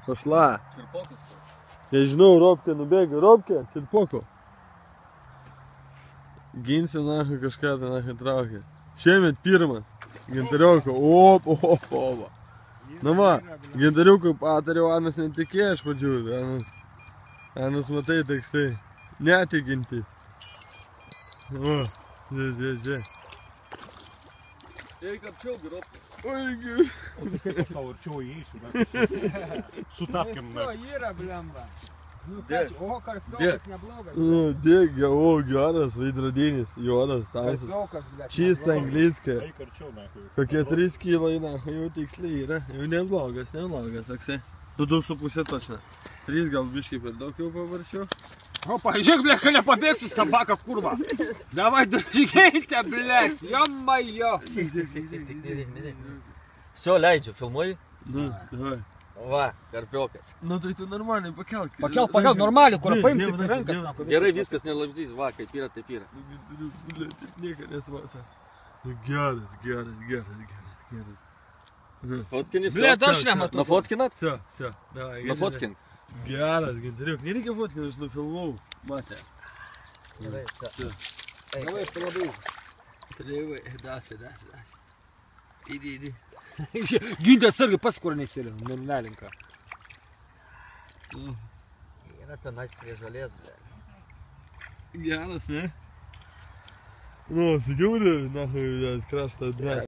Пошла. Čirpokas. Nežinau, Robkė nubėga. Robkė, Čirpoko. Ginsi, nahui, kažką tai nahui traukia. Šiemet pirmas. Gintariuko. Opa. Na va, Gintariuko patariau, Anas netikėjo, aš padžiūriu. Anas matai, tekstai. Netikintis. O, žiūrėk. Eik arčiau, Robkė. Oigi. O tai kaip tau arčiau įeisiu, bet sutapkim. Viso yra, blemba. Dėk. O, karpiokas neblogas. Dėk, o, geras, veidrodinis, juodas, tamsus. Karpiokas, blemba. Čista angliska. Eik arčiau, nahui. Kokie 3 kilai, nahui, jau tiksliai yra. Jau neblogas, aksai. 2,5 točna. 3 gal biškai per daug jau pavarčiau. Opa, žiūrėk, bleka, nepabėgsiu, sabaka, kurva. Davai, dažykite, blek, jomaijo. Все, leidžiu, filmuoji. Nu, davai. Va, karpiokas. Nu, tai tu normaliai pakelk. Pakelk, normaliai, kur paimti tik rankas. Gerai, viskas nelabdys, va, kaip yra, taip yra. Nieko nesmata. Geras. Fotkini, Blet, aš nematau. Nafotkinat? Все, давай. Nafotkink. Geras, Gintariuk, nereikia fotkinti, aš nufilmavau. Matė. Gerai, Davai, aš palabai. Trevai, dasia. Idi. Gintės irgi paskur nesėlė, nelinka. Yra tenais prie žalės, ble. Geras, ne? Nu, sakiau, nahui, kraštą atmes.